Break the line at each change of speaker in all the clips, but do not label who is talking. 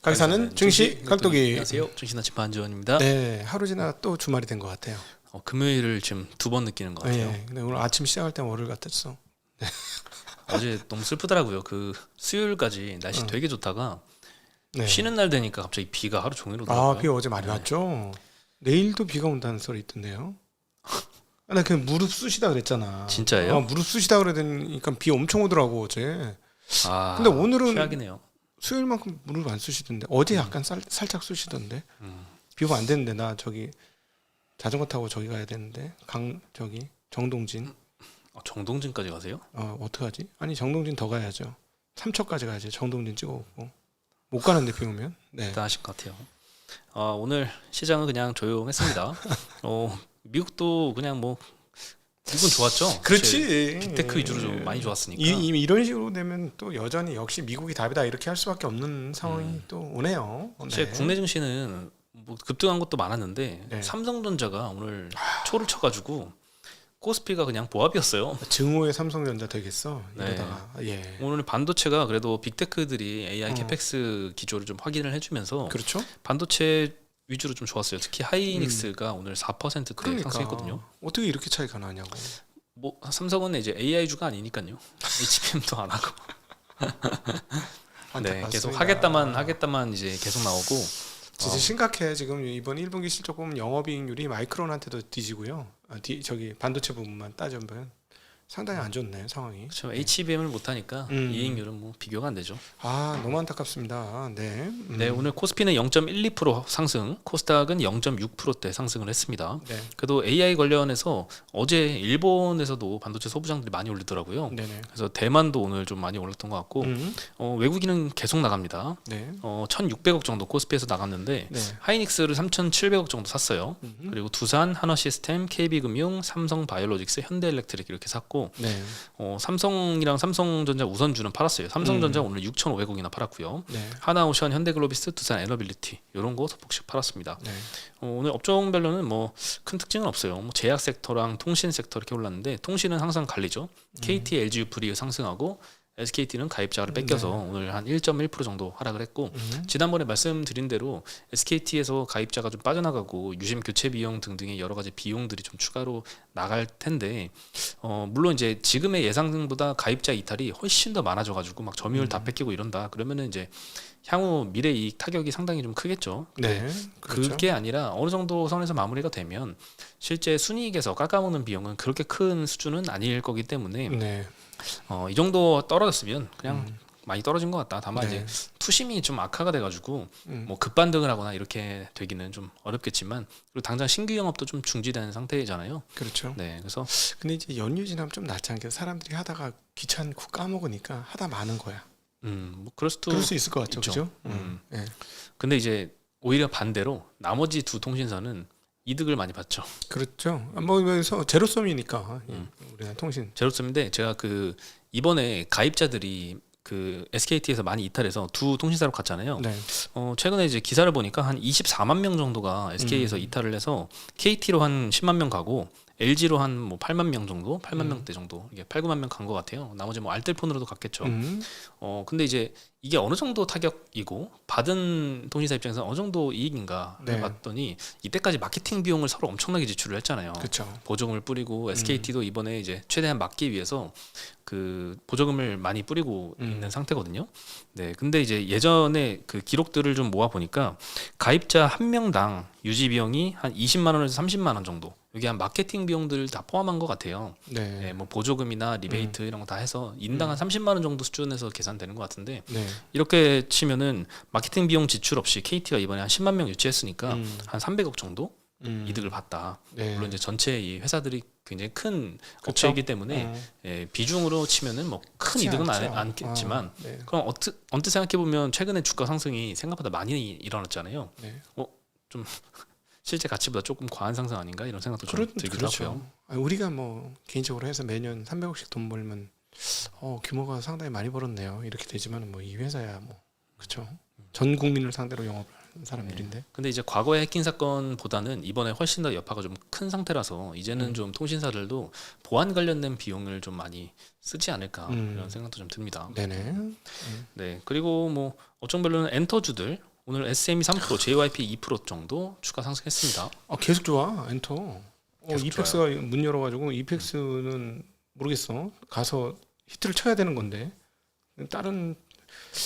강사는 증시 깍두기.
안녕하세요. 증시나 집안지원입니다.
네, 하루 지나 또 주말이 된 것 같아요.
금요일을 지금 두 번 느끼는 것 같아요.
네, 근데 오늘 아침 시작할 때 월요일 같았어.
어제 너무 슬프더라고요. 그 수요일까지 날씨 되게 좋다가
네.
쉬는 날 되니까 갑자기 비가 하루 종일 오더라고요.
비 어제 많이 왔죠. 내일도 비가 온다는 소리 있던데요. 나 그냥 무릎 쑤시다 그랬잖아.
진짜예요?
무릎 쑤시다 그러니까 비 엄청 오더라고 어제.
아,
근데 오늘은
최악이네요.
수요일만큼 무릎 안 쑤시던데 어제 약간 살짝 쑤시던데. 비 오면 안 되는데 나 저기 자전거 타고 저기 가야 되는데 저기 정동진.
정동진까지 가세요?
어떡하지? 아니 정동진 더 가야죠. 삼척까지 가야지. 정동진 찍어오고 못 가는데 비 오면. 네.
대단하실 것 같아요. 오늘 시장은 그냥 조용했습니다. 미국도 그냥 뭐 미국은 좋았죠.
그렇지.
빅테크 위주로 좀 많이 좋았으니까.
이미 이런 식으로 되면 또 여전히 역시 미국이 답이다 이렇게 할 수밖에 없는 상황이 또 오네요.
제 국내 증시는 뭐 급등한 것도 많았는데
네.
삼성전자가 오늘 초를 쳐가지고 코스피가 그냥 보합이었어요.
증오의 삼성전자 되겠어.
네.
이러다가 예.
오늘 반도체가 그래도 빅테크들이 AI 캐펙스 기조를 좀 확인을 해주면서
그렇죠.
반도체 위주로 좀 좋았어요. 특히 하이닉스가 오늘 4%대
그러니까
상승했거든요.
어떻게 이렇게 차이가 나냐고.
뭐 삼성은 이제 AI주가 아니니까요. HBM도 안 하고. 네, 계속 하겠다만 이제 계속 나오고.
진짜 심각해. 지금 이번 1분기 실적 보면 영업이익률이 마이크론한테도 뒤지고요. 저기 반도체 부분만 따져보면 상당히 안 좋네 상황이.
그렇죠. HBM을 못 하니까 이익률은 뭐 비교가 안 되죠.
너무 안타깝습니다. 네.
네, 오늘 코스피는 0.12% 상승, 코스닥은 0.6%대 상승을 했습니다.
네.
그래도 AI 관련해서 어제 일본에서도 반도체 소부장들이 많이 올리더라고요.
네네.
그래서 대만도 오늘 좀 많이 올랐던 것 같고 외국인은 계속 나갑니다.
네.
1,600억 정도 코스피에서 나갔는데
네.
하이닉스를 3,700억 정도 샀어요. 그리고 두산, 한화시스템, KB금융, 삼성바이오로직스, 현대일렉트릭 이렇게 샀고
네.
삼성이랑 삼성전자 우선주는 팔았어요. 삼성전자 오늘 6,500억이나 팔았고요.
네.
하나오션, 현대글로비스, 두산 에너빌리티 이런 거 소폭씩 팔았습니다.
네.
오늘 업종별로는 뭐 큰 특징은 없어요. 뭐 제약 섹터랑 통신 섹터 이렇게 올랐는데 통신은 항상 갈리죠. KT, LG 유프리 상승하고 SKT는 가입자를 뺏겨서 오늘 한 1.1% 정도 하락을 했고 지난번에 말씀드린 대로 SKT에서 가입자가 좀 빠져나가고 유심 교체 비용 등등의 여러 가지 비용들이 좀 추가로 나갈 텐데 물론 이제 지금의 예상보다 가입자 이탈이 훨씬 더 많아져가지고 막 점유율 다 뺏기고 이런다 그러면은 이제 향후 미래 이익 타격이 상당히 좀 크겠죠.
네. 그렇죠.
그게 아니라 어느 정도 선에서 마무리가 되면 실제 순이익에서 깎아먹는 비용은 그렇게 큰 수준은 아닐 거기 때문에
네.
이 정도 떨어졌으면 그냥 많이 떨어진 것 같다. 다만
네.
이제 투심이 좀 악화가 돼가지고 뭐 급반등을 하거나 이렇게 되기는 좀 어렵겠지만 그리고 당장 신규 영업도 좀 중지되는 상태잖아요.
그렇죠.
네, 그래서
근데 이제 연휴 지나면 좀 낫지 않겠어? 사람들이 하다가 귀찮고 까먹으니까 하다 마는 거야.
뭐 그럴
수 있을 것 같죠,
있죠.
그죠? 네.
근데 이제 오히려 반대로 나머지 두 통신사는 이득을 많이 봤죠.
그렇죠. 뭐 그래서 제로섬이니까 우리나라 통신.
제로섬인데 제가 그 이번에 가입자들이 그 SKT에서 많이 이탈해서 두 통신사로 갔잖아요.
네.
최근에 이제 기사를 보니까 한 24만 명 정도가 SK에서 이탈을 해서 KT로 한 10만 명 가고 LG로 한 뭐 8만 명 정도, 8만 명대 정도, 이게 8, 9만 명 간 것 같아요. 나머지 뭐 알뜰폰으로도 갔겠죠. 근데 이제 이게 어느 정도 타격이고 받은 통신사 입장에서 어느 정도 이익인가
네.
봤더니 이때까지 마케팅 비용을 서로 엄청나게 지출을 했잖아요.
그렇죠.
보조금을 뿌리고 SKT도 이번에 이제 최대한 막기 위해서 그 보조금을 많이 뿌리고 있는 상태거든요. 네, 근데 이제 예전에 그 기록들을 좀 모아 보니까 가입자 한 명당 유지 비용이 한 20만 원에서 30만 원 정도. 이게 한 마케팅 비용들을 다 포함한 것 같아요.
네.
네, 뭐 보조금이나 리베이트 이런 거 다 해서 인당 한 30만 원 정도 수준에서 계산되는 것 같은데
네.
이렇게 치면은 마케팅 비용 지출 없이 KT가 이번에 한 10만 명 유치했으니까 한 300억 정도 이득을 봤다.
네.
물론 이제 전체 이 회사들이 굉장히 큰
그쵸?
업체이기 때문에 비중으로 치면은 뭐 큰 이득은 않겠지만
네.
그럼 언뜻 생각해 보면 최근에 주가 상승이 생각보다 많이 일어났잖아요.
네.
좀 실제 가치보다 조금 과한 상승 아닌가 이런 생각도 좀 들기도
그렇죠.
하고요.
우리가 뭐 개인적으로 해서 매년 300억씩 돈 벌면 규모가 상당히 많이 벌었네요. 이렇게 되지만 뭐 이 회사야 뭐 그렇죠. 전 국민을 상대로 영업을 하는 사람들인데.
근데 이제 과거의 해킹 사건보다는 이번에 훨씬 더 여파가 좀 큰 상태라서 이제는 좀 통신사들도 보안 관련된 비용을 좀 많이 쓰지 않을까 이런 생각도 좀 듭니다.
네네.
네, 그리고 뭐 업종별로는 엔터주들 오늘 SM이 3%, JYP 2% 정도 추가 상승했습니다.
계속 좋아 엔터.
계속
이펙스가 문 열어가지고 이펙스는 모르겠어. 가서 히트를 쳐야 되는 건데 다른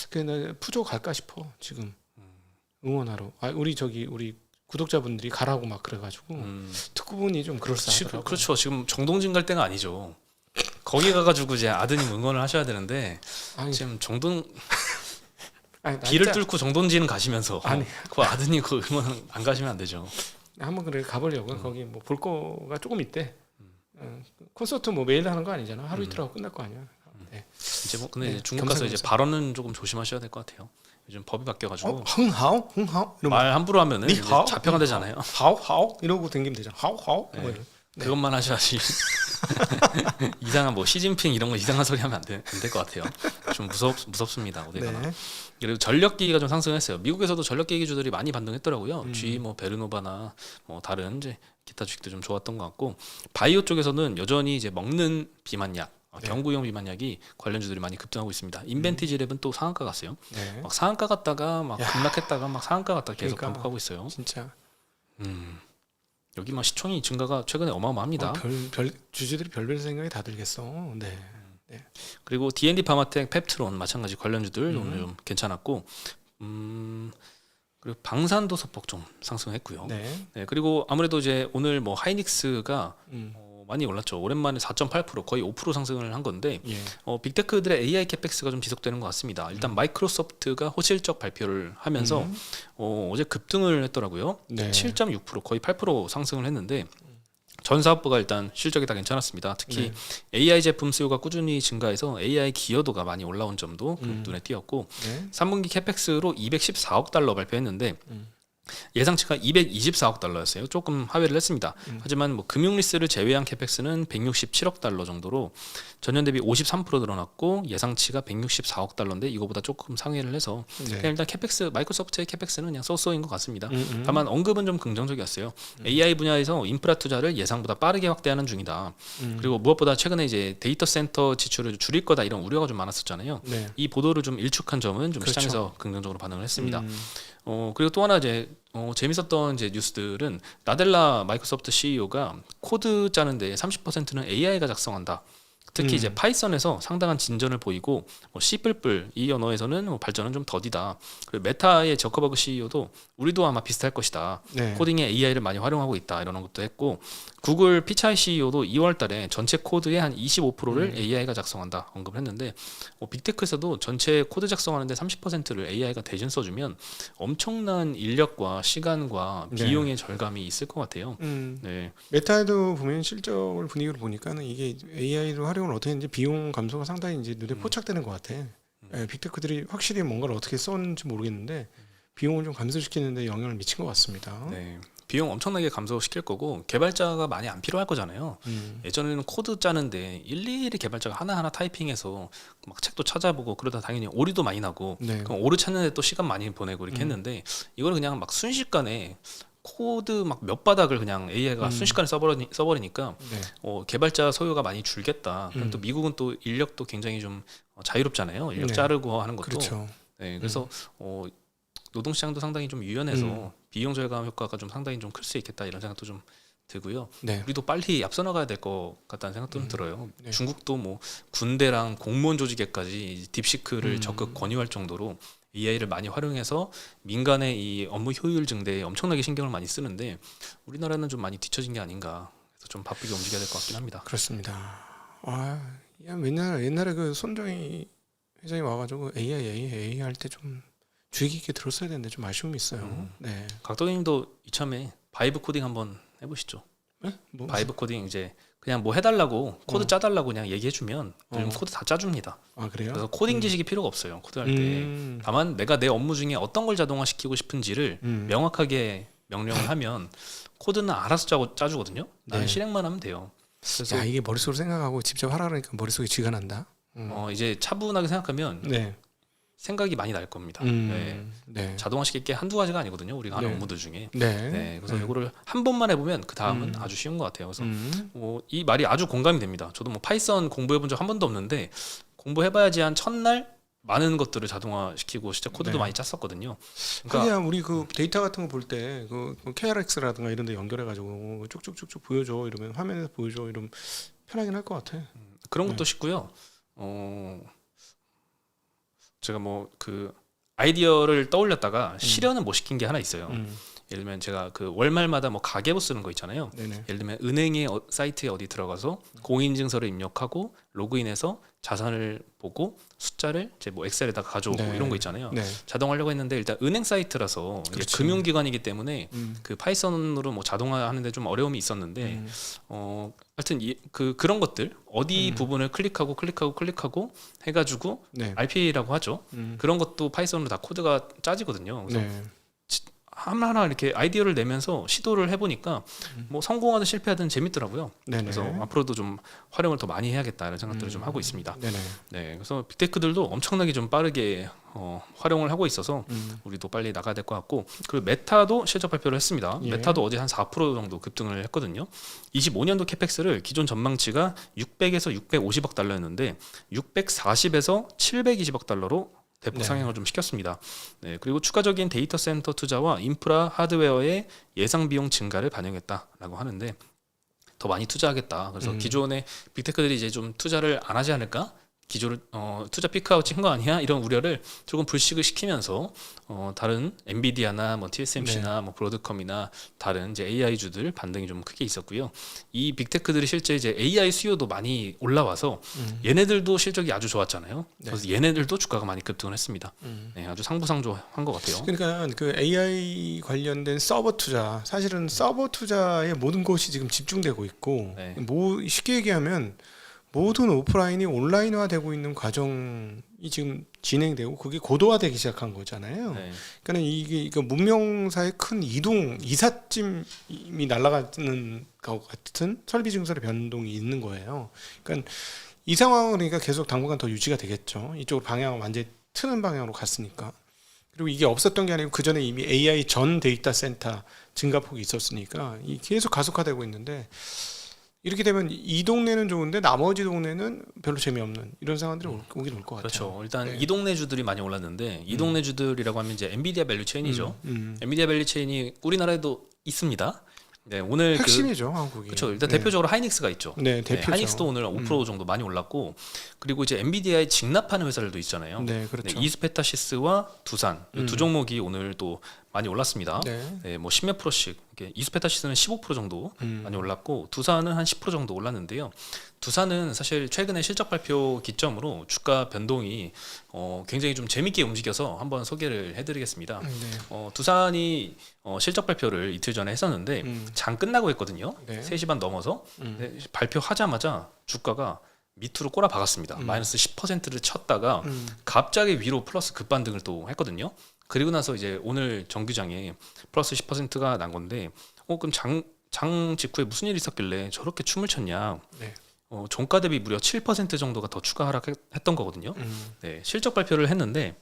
그냥 푸조 갈까 싶어 지금 응원하러. 우리 구독자분들이 가라고 막 그래가지고 듣고 보니 좀 그럴싸하더라고.
그렇죠. 지금 정동진 갈 때가 아니죠. 거기 가가지고 이제 아드님 응원을 하셔야 되는데 지금 길을 뚫고 정동진 가시면서 그 아드님 그 응원 안 가시면 안 되죠.
한번 그래 가보려고. 거기 뭐 볼 거가 조금 있대. 콘서트 뭐 매일 하는 거 아니잖아. 하루 이틀 하고 끝날 거 아니야. 네.
이제 뭐 근데 이제 중국 가서 이제 발언은 조금 조심하셔야 될 것 같아요. 요즘 법이 바뀌어가지고
흥하오
말 함부로 하면은 이제 잡혀가되잖아요.
하오 이러고 댕기면 되잖아. 하오
네. 그것만 하셔야지. 이상한 뭐 시진핑 이런 거 이상한 소리 하면 안 될 것 같아요. 좀 무섭습니다. 어디 가나. 그리고 전력기기가 좀 상승했어요. 미국에서도 전력기기주들이 많이 반등했더라고요. G 뭐 베르노바나 뭐 다른 이제 기타 주식도 좀 좋았던 것 같고, 바이오 쪽에서는 여전히 이제 먹는 비만약, 경구용 비만약이 관련주들이 많이 급등하고 있습니다. 인벤티지랩은 또 상한가 갔어요. 막 상한가 갔다가 막 급락했다가 막 상한가 갔다가 계속 반복하고 있어요.
진짜.
여기 막 시총이 증가가 최근에 어마어마합니다.
주주들이 별별 생각이 다 들겠어. 네.
그리고 D&D 파마텍, 펩트론 마찬가지 관련주들 오늘 좀 괜찮았고, 그리고 방산도서폭 좀 상승했고요. 네, 그리고 아무래도 이제 오늘 뭐 하이닉스가 많이 올랐죠. 오랜만에 4.8% 거의 5% 상승을 한 건데 빅테크들의 AI 캐펙스가 좀 지속되는 것 같습니다. 일단 마이크로소프트가 호실적 발표를 하면서 어제 급등을 했더라고요. 7.6% 거의 8% 상승을 했는데 전 사업부가 일단 실적이 다 괜찮았습니다. 특히 AI 제품 수요가 꾸준히 증가해서 AI 기여도가 많이 올라온 점도 눈에 띄었고 3분기 캐펙스로 214억 달러 발표했는데 예상치가 224억 달러였어요. 조금 하회를 했습니다. 하지만 뭐 금융 리스를 제외한 캐펙스는 167억 달러 정도로 전년 대비 53% 늘어났고 예상치가 164억 달러인데 이거보다 조금 상회를 해서 그냥 일단 캐펙스, 마이크로소프트의 캐펙스는 그냥 쏘쏘인 것 같습니다. 다만 언급은 좀 긍정적이었어요. AI 분야에서 인프라 투자를 예상보다 빠르게 확대하는 중이다. 그리고 무엇보다 최근에 이제 데이터 센터 지출을 줄일 거다 이런 우려가 좀 많았었잖아요. 이 보도를 좀 일축한 점은 좀 시장에서 긍정적으로 반응을 했습니다. 그리고 또 하나 이제 재밌었던 이제 뉴스들은 나델라 마이크로소프트 CEO가 코드 짜는데 30%는 AI가 작성한다. 특히 이제 파이썬에서 상당한 진전을 보이고 C++ 이 언어에서는 발전은 좀 더디다. 그리고 메타의 저커버그 CEO도 우리도 아마 비슷할 것이다. 코딩에 AI를 많이 활용하고 있다. 이런 것도 했고 구글 피차이 CEO도 2월달에 전체 코드의 한 25%를 AI가 작성한다 언급을 했는데 빅테크에서도 전체 코드 작성하는데 30%를 AI가 대신 써주면 엄청난 인력과 시간과 비용의 절감이 있을 것 같아요.
메타에도 보면 실적을 분위기를 보니까는 이게 AI로 활용을 어떻게 했는지 비용 감소가 상당히 이제 눈에 포착되는 것 같아. 빅테크들이 확실히 뭔가를 어떻게 썼는지 모르겠는데 비용을 좀 감소시키는데 영향을 미친 것 같습니다.
비용 엄청나게 감소시킬 거고 개발자가 많이 안 필요할 거잖아요. 예전에는 코드 짜는데 일일이 개발자가 하나하나 타이핑해서 막 책도 찾아보고 그러다 당연히 오류도 많이 나고 그럼 오류 찾는데 또 시간 많이 보내고 이렇게 했는데 이거는 그냥 막 순식간에 코드 막 몇 바닥을 그냥 AI가 순식간에 써버리니까 개발자 소요가 많이 줄겠다. 또 미국은 또 인력도 굉장히 좀 자유롭잖아요. 인력 자르고 하는 것도. 그래서 노동시장도 상당히 좀 유연해서 비용 절감 효과가 좀 상당히 좀 클 수 있겠다 이런 생각도 좀 들고요. 우리도 빨리 앞서 나가야 될 것 같다는 생각도 좀 들어요. 중국도 뭐 군대랑 공무원 조직에까지 딥시크를 적극 권유할 정도로 AI를 많이 활용해서 민간의 이 업무 효율 증대에 엄청나게 신경을 많이 쓰는데 우리나라는 좀 많이 뒤처진 게 아닌가. 그래서 좀 바쁘게 움직여야 될 것 같긴 합니다.
그렇습니다. 옛날에 그 손정희 회장이 와가지고 AI 할 때 좀 주의 깊게 들었어야 되는데 좀 아쉬움이 있어요.
각도님도 이참에 바이브 코딩 한번 해보시죠.
뭐?
바이브 코딩 이제 그냥 뭐 해달라고 코드 짜달라고 그냥 얘기해주면 요즘 코드 다 짜줍니다.
그래요?
그래서 코딩 지식이 필요가 없어요. 코드할 때. 다만 내가 내 업무 중에 어떤 걸 자동화시키고 싶은지를 명확하게 명령을 하면 코드는 알아서 짜주거든요. 나는 실행만 하면 돼요.
그래서 이게 머릿속으로 생각하고 직접 하라 그러니까 머릿속에 쥐가 난다.
이제 차분하게 생각하면 생각이 많이 날 겁니다. 자동화시킬 게 한두 가지가 아니거든요. 우리가 하는 업무들 중에. 그래서 이거를 한 번만 해보면 그 다음은 아주 쉬운 것 같아요. 그래서 이 말이 아주 공감이 됩니다. 저도 뭐 파이썬 공부해본 적 한 번도 없는데 공부해봐야지 한 첫날 많은 것들을 자동화시키고 진짜 코드도
네.
많이 짰었거든요.
그냥 우리 그 데이터 같은 거 볼 때 그 KRX라든가 이런 데 연결해가지고 쭉쭉쭉쭉 보여줘 이러면 화면에서 보여줘 이러면 편하긴 할 것 같아.
그런 것도 쉽고요. 제가 뭐 그 아이디어를 떠올렸다가 실현은 못 시킨 게 하나 있어요. 예를 들면 제가 그 월말마다 뭐 가계부 쓰는 거 있잖아요.
네네.
예를 들면 은행의 사이트에 어디 들어가서 공인인증서를 입력하고 로그인해서 자산을 보고 숫자를 이제 뭐 엑셀에다가 가져오고
네.
이런 거 있잖아요.
네.
자동화하려고 했는데 일단 은행 사이트라서 이게
그렇지.
금융기관이기 때문에
음.
그 파이썬으로 뭐 자동화하는데 좀 어려움이 있었는데 하여튼 그런 것들 어디 부분을 클릭하고 해가지고
네.
RPA라고 하죠. 그런 것도 파이썬으로 다 코드가 짜지거든요. 그래서
네.
하나하나 이렇게 아이디어를 내면서 시도를 해보니까 뭐 성공하든 실패하든 재밌더라고요.
네네.
그래서 앞으로도 좀 활용을 더 많이 해야겠다 이런 생각들을 좀 하고 있습니다.
네네.
네, 그래서 빅테크들도 엄청나게 좀 빠르게 활용을 하고 있어서 우리도 빨리 나가야 될 것 같고, 그리고 메타도 실적 발표를 했습니다.
예.
메타도 어제 한 4% 정도 급등을 했거든요. 25년도 캐펙스를 기존 전망치가 600에서 650억 달러였는데 640에서 720억 달러로 대폭
네.
상향을 좀 시켰습니다. 네, 그리고 추가적인 데이터 센터 투자와 인프라 하드웨어의 예상 비용 증가를 반영했다라고 하는데 더 많이 투자하겠다. 그래서 기존의 빅테크들이 이제 좀 투자를 안 하지 않을까? 기존을 투자 피크아웃 친 거 아니야? 이런 우려를 조금 불식을 시키면서 다른 엔비디아나 뭐 TSMC나 뭐 브로드컴이나 다른 이제 AI 주들 반등이 좀 크게 있었고요. 이 빅테크들이 실제 이제 AI 수요도 많이 올라와서 얘네들도 실적이 아주 좋았잖아요. 그래서 얘네들도 주가가 많이 급등을 했습니다. 네, 아주 상부상조한 것 같아요.
그러니까 그 AI 관련된 서버 투자, 사실은 서버 투자에 모든 것이 지금 집중되고 있고,
네.
뭐 쉽게 얘기하면 모든 오프라인이 온라인화되고 있는 과정이 지금 진행되고 그게 고도화되기 시작한 거잖아요.
네.
그러니까 이게 문명사의 큰 이삿짐이 날아가는 것 같은 설비 증설의 변동이 있는 거예요. 그러니까 이 상황은 그러니까 계속 당분간 더 유지가 되겠죠. 이쪽으로 방향을 완전히 트는 방향으로 갔으니까. 그리고 이게 없었던 게 아니고 그 전에 이미 AI 전 데이터 센터 증가폭이 있었으니까 이 계속 가속화되고 있는데, 이렇게 되면 이 동네는 좋은데 나머지 동네는 별로 재미없는 이런 상황들이 오긴 올 것 같아요.
그렇죠. 일단
네.
이 동네 주들이 많이 올랐는데 이 동네 주들이라고 하면 이제 엔비디아 밸류 체인이죠. 엔비디아 밸류 체인이 우리나라에도 있습니다. 네, 오늘
핵심이죠, 한국이.
그렇죠. 일단
네.
대표적으로 하이닉스가 있죠.
네, 대표죠.
하이닉스도 오늘 5% 정도 많이 올랐고, 그리고 이제 엔비디아에 직납하는 회사들도 있잖아요.
네, 그렇죠.
네, 이스페타시스와 두산 이두 종목이 오늘 또 많이 올랐습니다.
네.
네, 뭐 10몇 프로씩. 이렇게 이스페타시스는 15% 정도 많이 올랐고 두산은 한 10% 정도 올랐는데요. 두산은 사실 최근에 실적 발표 기점으로 주가 변동이 굉장히 좀 재밌게 움직여서 한번 소개를 해드리겠습니다.
네.
두산이 실적 발표를 이틀 전에 했었는데 장 끝나고 했거든요.
네.
3시 반 넘어서 네, 발표하자마자 주가가 밑으로 꼬라 박았습니다. 마이너스 10%를 쳤다가 갑자기 위로 플러스 급반등을 또 했거든요. 그리고 나서 이제 오늘 정규장에 플러스 10%가 난 건데, 그럼 장 직후에 무슨 일이 있었길래 저렇게 춤을 췄냐?
네.
종가 대비 무려 7% 정도가 더 추가 하락했던 거거든요. 네, 실적 발표를 했는데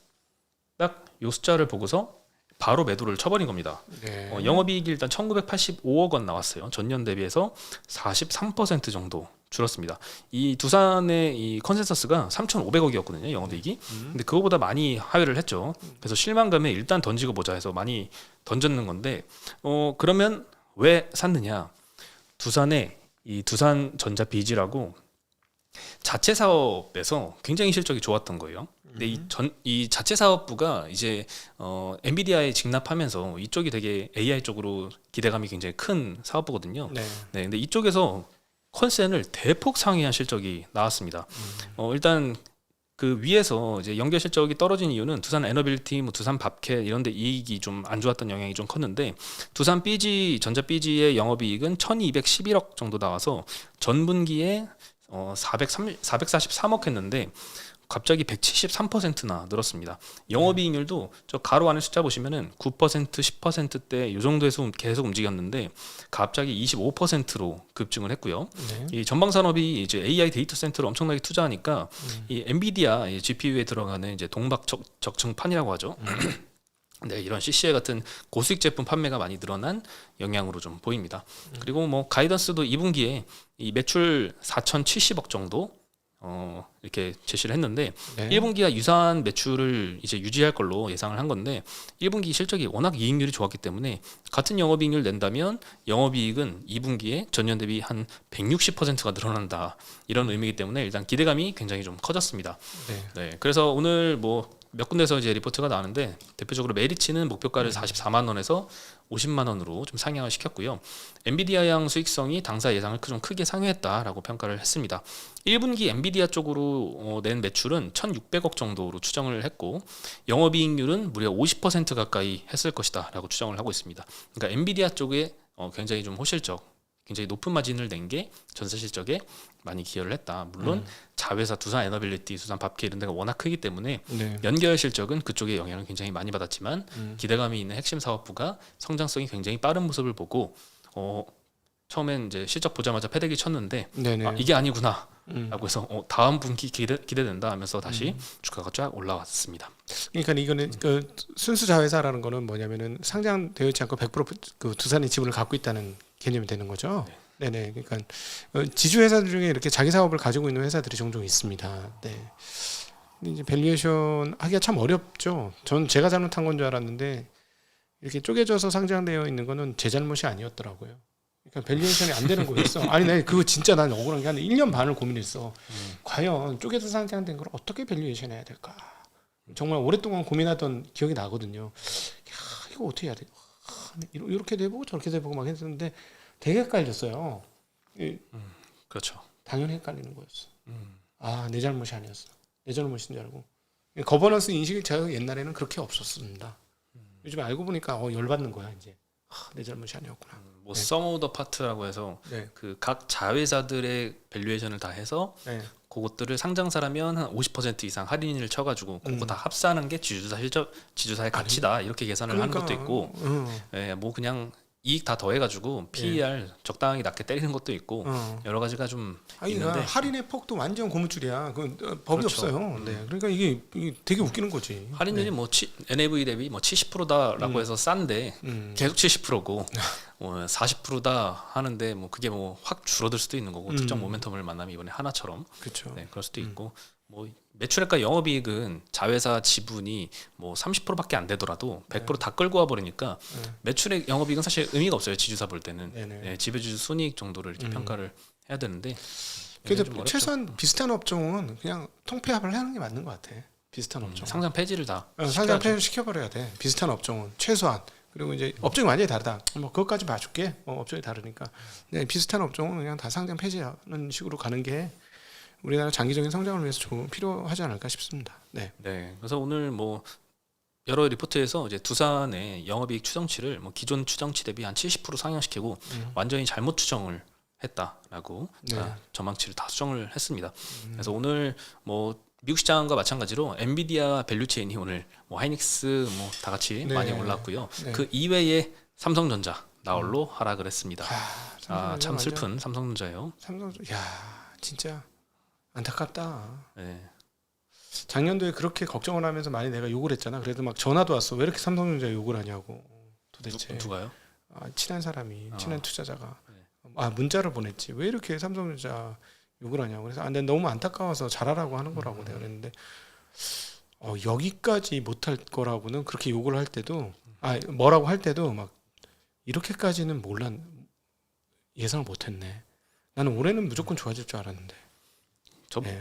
딱 요 숫자를 보고서 바로 매도를 쳐버린 겁니다.
네.
영업이익이 일단 1985억 원 나왔어요. 전년 대비해서 43% 정도 줄었습니다. 이 두산의 이 컨센서스가 3,500억이었거든요. 영업이익이. 근데 그거보다 많이 하회를 했죠. 그래서 실망감에 일단 던지고 보자 해서 많이 던졌는 건데, 그러면 왜 샀느냐? 두산의 이 두산전자 비지라고 자체 사업에서 굉장히 실적이 좋았던 거예요. 근데 이 자체 사업부가 이제 엔비디아에 직납하면서 이쪽이 되게 AI 쪽으로 기대감이 굉장히 큰 사업부거든요.
네.
네, 근데 이쪽에서 컨센을 대폭 상회한 실적이 나왔습니다. 일단 그 위에서 이제 연결 실적이 떨어진 이유는 두산 에너빌티, 뭐 두산 밥캣 이런데 이익이 좀 안 좋았던 영향이 좀 컸는데, 두산 BG 전자 BG의 영업이익은 1,211억 정도 나와서 전분기에 443억 했는데 갑자기 173%나 늘었습니다. 영업이익률도 저 가로 안에 숫자 보시면은 9%, 10%대 이 정도에서 계속 움직였는데 갑자기 25%로 급증을 했고요.
네.
이 전방 산업이 이제 AI 데이터 센터를 엄청나게 투자하니까 이 엔비디아 이 GPU에 들어가는 이제 동박 적층판이라고 하죠. 네, 이런 CCL 같은 고수익 제품 판매가 많이 늘어난 영향으로 좀 보입니다. 그리고 뭐 가이던스도 2분기에 이 매출 4,070억 정도 이렇게 제시를 했는데
네.
1분기가 유사한 매출을 이제 유지할 걸로 예상을 한 건데 1분기 실적이 워낙 이익률이 좋았기 때문에 같은 영업이익률 낸다면 영업이익은 2분기에 전년 대비 한 160%가 늘어난다 이런 의미이기 때문에 일단 기대감이 굉장히 좀 커졌습니다.
네.
네, 그래서 오늘 뭐 몇 군데서 이제 리포트가 나왔는데 대표적으로 메리츠는 목표가를 44만 원에서 50만 원으로 좀 상향을 시켰고요. 엔비디아양 수익성이 당사 예상을 좀 크게 상회했다라고 평가를 했습니다. 1분기 엔비디아 쪽으로 낸 매출은 1,600억 정도로 추정을 했고 영업이익률은 무려 50% 가까이 했을 것이다라고 추정을 하고 있습니다. 그러니까 엔비디아 쪽에 굉장히 좀 호실적, 굉장히 높은 마진을 낸 게 전사 실적에 많이 기여를 했다. 물론 자회사 두산 에너빌리티, 두산 밥케 이런 데가 워낙 크기 때문에
네.
연결 실적은 그쪽에 영향을 굉장히 많이 받았지만 기대감이 있는 핵심 사업부가 성장성이 굉장히 빠른 모습을 보고 처음엔 이제 실적 보자마자 패대기 쳤는데
네네.
이게 아니구나 라고 해서 다음 분기 기대된다 하면서 다시 주가가 쫙 올라왔습니다.
그러니까 이거는 그 순수 자회사라는 거는 뭐냐면은 상장되어 있지 않고 100%그 두산의 지분을 갖고 있다는 개념이 되는 거죠. 네네. 그러니까 지주 회사들 중에 이렇게 자기 사업을 가지고 있는 회사들이 종종 있습니다. 네. 근데 이제 밸류에이션 하기가 참 어렵죠. 전 제가 잘못한 건 줄 알았는데 이렇게 쪼개져서 상장되어 있는 거는 제 잘못이 아니었더라고요. 그러니까 밸류에이션이 안 되는 거였어. 아니, 나 그거 진짜 난 억울한 게 한 1년 반을 고민했어. 과연 쪼개서 상장된 걸 어떻게 밸류에이션 해야 될까? 정말 오랫동안 고민하던 기억이 나거든요. 야, 이거 어떻게 해야 돼? 이렇게도 해보고 저렇게도 해보고 막 했었는데 되게 헷갈렸어요.
그렇죠.
당연히 헷갈리는 거였어. 아, 내 잘못이 아니었어. 내 잘못인 줄 알고. 거버넌스 인식이 제가 옛날에는 그렇게 없었습니다. 요즘 알고 보니까 열받는 거야 이제. 내 잘못이 아니었구나.
뭐 sum of the part라고 해서
네.
그 각 자회사들의 밸류에이션을 다 해서
네.
그것들을 상장사라면 한 50% 이상 할인을 쳐가지고 그거 다 합산한 게 지주사의 가치다 이렇게 계산을 하는 것도 있고, 뭐 그냥 이익 다 더해가지고 PER 적당하게 낮게 때리는 것도 있고 여러 가지가 좀 있는데
그러니까 할인의 폭도 완전 고무줄이야. 그 법이
그렇죠.
없어요. 네. 그러니까 이게 되게 웃기는 거지.
할인율이 뭐 NAV 대비 뭐 70%다라고 해서 싼데 계속 70%고 40%다 하는데 뭐 그게 뭐 확 줄어들 수도 있는 거고 특정 모멘텀을 만나면 이번에 하나처럼
그렇죠.
네, 그럴 수도 있고 뭐 매출액과 영업이익은 자회사 지분이 뭐 30%밖에 안 되더라도 100%다 끌고 와 버리니까 매출액 영업이익은 사실 의미가 없어요. 지주사 볼 때는 네, 지배주주 순이익 정도를 이렇게 평가를 해야 되는데
그래서 최소한 비슷한 업종은 그냥 통폐합을 하는 게 맞는 것 같아. 비슷한 업종.
상장 폐지를 다
상장 폐지를 시켜버려야 돼. 비슷한 업종은 최소한. 그리고 이제 업종이 완전히 다르다. 뭐 그것까지 봐줄게. 업종이 다르니까. 네, 비슷한 업종은 그냥 다 상장 폐지하는 식으로 가는 게 우리나라 장기적인 성장을 위해서 좀 필요하지 않을까 싶습니다. 네.
네. 그래서 오늘 뭐 여러 리포트에서 이제 두산의 영업이익 추정치를 뭐 기존 추정치 대비 한 70% 상향시키고 완전히 잘못 추정을 했다라고 전망치를 다 수정을 했습니다. 그래서 오늘 뭐 미국 시장과 마찬가지로 엔비디아 밸류체인이 오늘 뭐 하이닉스 뭐 다 같이 많이 올랐고요. 그 이외에 삼성전자 나홀로 하락을 했습니다. 참 슬픈 삼성전자예요.
삼성전자, 야 진짜 안타깝다.
네.
작년도에 그렇게 걱정을 하면서 많이 내가 욕을 했잖아. 그래도 막 전화도 왔어. 왜 이렇게 삼성전자 욕을 하냐고. 도대체.
누가요?
친한 사람이, 친한 투자자가 문자를 보냈지. 왜 이렇게 삼성전자 욕을 하냐고. 그래서 근데 너무 안타까워서 잘하라고 하는 거라고 내가 그랬는데 여기까지 못할 거라고는 그렇게 욕을 할 때도 뭐라고 할 때도 막 이렇게까지는 예상을 못했네. 나는 올해는 무조건 좋아질 줄 알았는데.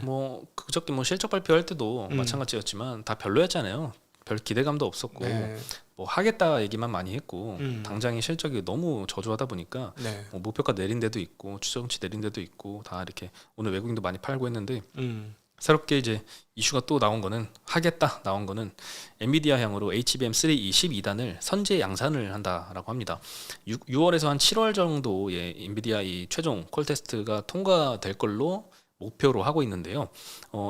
뭐 그저께 뭐 실적 발표할 때도 마찬가지였지만 다 별로였잖아요. 별 기대감도 없었고 뭐 하겠다 얘기만 많이 했고 당장의 실적이 너무 저조하다 보니까 뭐 목표가 내린 데도 있고 추정치 내린 데도 있고 다 이렇게 오늘 외국인도 많이 팔고 했는데 새롭게 이제 이슈가 또 나온 거는 하겠다 나온 거는 엔비디아 향으로 HBM3E 12단을 선제 양산을 한다라고 합니다. 6월에서 한 7월 정도에 엔비디아 이 최종 콜 테스트가 통과될 걸로 목표로 하고 있는데요.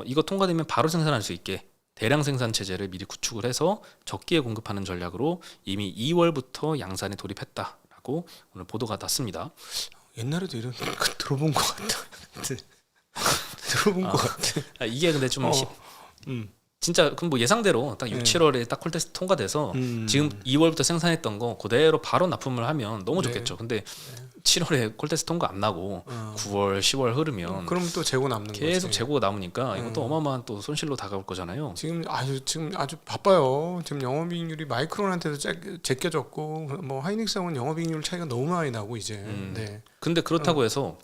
이거 통과되면 바로 생산할 수 있게 대량 생산 체제를 미리 구축을 해서 적기에 공급하는 전략으로 이미 2월부터 양산에 돌입했다라고 오늘 보도가 났습니다.
옛날에도 이런 거 들어본 것 같다. 들어본 것 같아.
이게 근데 좀 진짜 그럼 뭐 예상대로 딱 6,
네.
7월에 딱 콜테스트 통과돼서 지금 2월부터 생산했던 거 그대로 바로 납품을 하면 너무
네.
좋겠죠. 근데 7월에 콜테스트 통과 안 나고 9월, 10월 흐르면
그럼 또 재고 남는
계속
거지.
재고가 남으니까 이것도 어마어마한 또 손실로 다가올 거잖아요.
지금 아주 바빠요. 지금 영업이익률이 마이크론한테도 제껴졌고 뭐 하이닉스하고는 영업이익률 차이가 너무 많이 나고 이제. 네.
근데 그렇다고 해서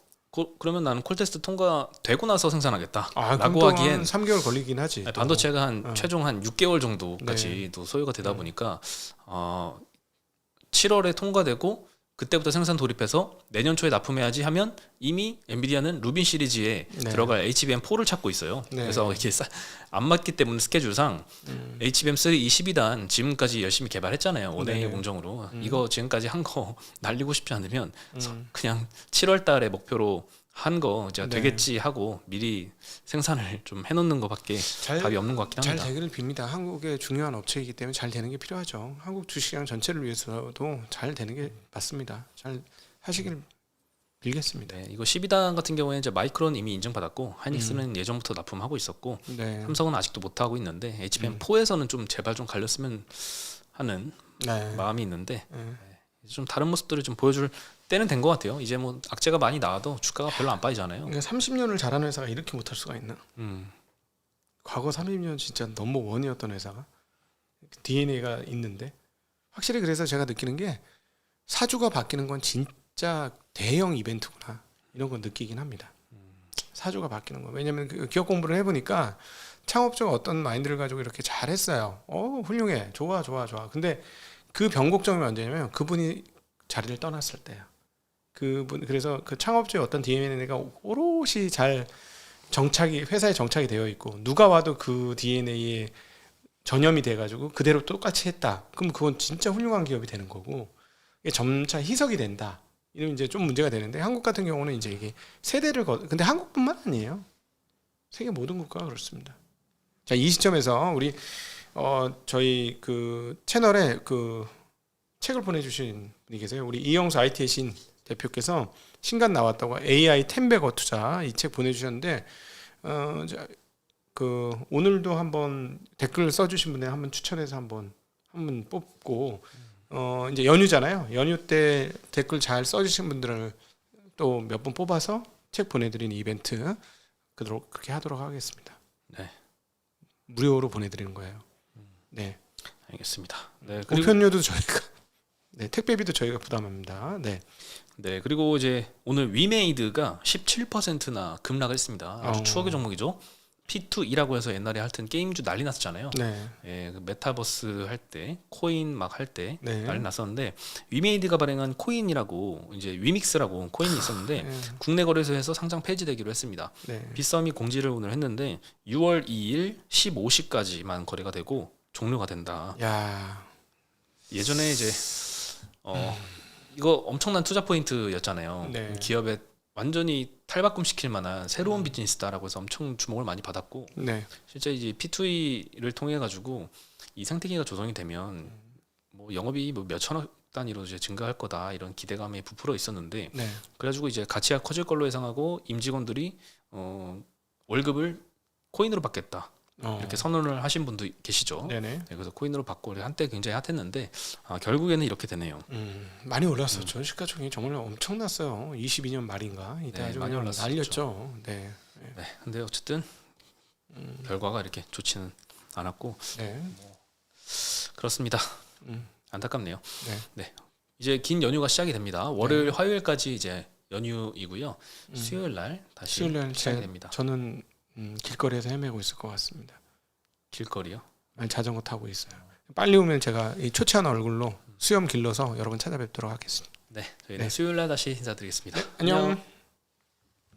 그러면 나는 콜테스트 통과되고 나서 생산하겠다
그럼
라고
또
하기엔
한 3개월 걸리긴 하지. 또.
반도체가 한 최종 한 6개월 정도까지
네.
또 소요가 되다 보니까 7월에 통과되고 그때부터 생산 돌입해서 내년 초에 납품해야지 하면 이미 엔비디아는 루빈 시리즈에
네.
들어갈 HBM4를 찾고 있어요.
네.
그래서 이게 안 맞기 때문에 스케줄상 HBM3 이 12단 지금까지 열심히 개발했잖아요. 원웨이
네.
공정으로. 이거 지금까지 한 거 날리고 싶지 않으면
음.
그냥 7월 달에 목표로 한 거 이제
네.
되겠지 하고 미리 생산을 좀 해놓는 것밖에 답이 없는 것 같긴
잘
합니다.
되기를 빕니다. 한국의 중요한 업체이기 때문에 잘 되는 게 필요하죠. 한국 주식시장 전체를 위해서도 잘 되는 게 맞습니다. 잘 하시길 빌겠습니다.
네, 이거 12단 같은 경우에 이제 마이크론 이미 인증받았고 하이닉스는 예전부터 납품하고 있었고
네.
삼성은 아직도 못 하고 있는데 HBM4에서는 좀 제발 좀 갈렸으면 하는
네.
마음이 있는데
네.
이제 좀 다른 모습들을 좀 보여줄 때는 된 것 같아요. 이제 뭐 악재가 많이 나와도 주가가 별로 안 빠지잖아요.
그러니까 30년을 잘하는 회사가 이렇게 못할 수가 있나? 과거 30년 진짜 넘버 원이었던 회사가 DNA가 있는데 확실히 그래서 제가 느끼는 게 사주가 바뀌는 건 진짜 대형 이벤트구나 이런 건 느끼긴 합니다. 사주가 바뀌는 거. 왜냐하면 그 기업 공부를 해보니까 창업주가 어떤 마인드를 가지고 이렇게 잘했어요. 훌륭해, 좋아. 근데 그 변곡점이 언제냐면 그분이 자리를 떠났을 때야. 그래서 그 창업주의 어떤 DNA가 오롯이 잘 회사에 정착이 되어 있고 누가 와도 그 DNA에 전염이 돼가지고 그대로 똑같이 했다. 그럼 그건 진짜 훌륭한 기업이 되는 거고 이게 점차 희석이 된다. 이러면 이제 좀 문제가 되는데 한국 같은 경우는 이제 이게 근데 한국뿐만 아니에요. 세계 모든 국가가 그렇습니다. 자, 이 시점에서 우리 저희 그 채널에 그 책을 보내주신 분이 계세요. 우리 이영수 IT의 신 대표께서 신간 나왔다고 AI 10배거 투자 이 책 보내주셨는데 그 오늘도 한번 댓글 써주신 분에 한번 추천해서 한번 뽑고 이제 연휴잖아요. 연휴 때 댓글 잘 써주신 분들을 또 몇 분 뽑아서 책 보내드리는 이벤트 그렇게 하도록 하겠습니다.
네,
무료로 보내드리는 거예요. 네.
알겠습니다. 네, 그리고
우편료도 저희가 택배비도 저희가 부담합니다. 네.
네, 그리고 이제 오늘 위메이드가 17%나 급락을 했습니다. 아주 추억의 종목이죠. P2E라고 해서 옛날에 하여튼 게임주 난리 났었잖아요.
네.
예, 그 메타버스 할 때, 코인 막 할 때
네.
난리 났었는데 위메이드가 발행한 코인이라고 이제 위믹스라고 코인이 있었는데
네.
국내 거래소에서 상장 폐지되기로 했습니다.
네.
빗썸이 공지를 오늘 했는데 6월 2일 15시까지만 거래가 되고 종료가 된다.
야.
예전에 이제 이거 엄청난 투자 포인트였잖아요.
네.
기업에 완전히 탈바꿈시킬 만한 새로운 비즈니스다라고 해서 엄청 주목을 많이 받았고
네.
실제 이제 P2E를 통해 가지고 이 생태계가 조성이 되면 뭐 영업이 뭐 몇천억 단위로 이제 증가할 거다 이런 기대감이 부풀어 있었는데
네.
그래가지고 이제 가치가 커질 걸로 예상하고 임직원들이 월급을 코인으로 받겠다 이렇게 선언을 하신 분도 계시죠.
네네.
네, 그래서 코인으로 받고 한때 굉장히 핫했는데 결국에는 이렇게 되네요.
많이 올랐었죠. 시가총액이 정말 엄청났어요. 22년 말인가 이때
네,
아주
많이
그냥
올랐었죠.
날렸죠. 네.
네, 근데 어쨌든 결과가 이렇게 좋지는 않았고
네.
그렇습니다.
음.
안타깝네요.
네.
네, 이제 긴 연휴가 시작이 됩니다. 월요일, 화요일까지 이제 연휴이고요. 수요일 날 다시
수요일 날
시작이 됩니다.
저는 길거리에서 헤매고 있을 것 같습니다.
길거리요?
아니, 자전거 타고 있어요. 빨리 오면 제가 이 초췌한 얼굴로 수염 길러서 여러분 찾아뵙도록 하겠습니다.
네, 저희는
네.
수요일 날 다시 인사드리겠습니다.
안녕.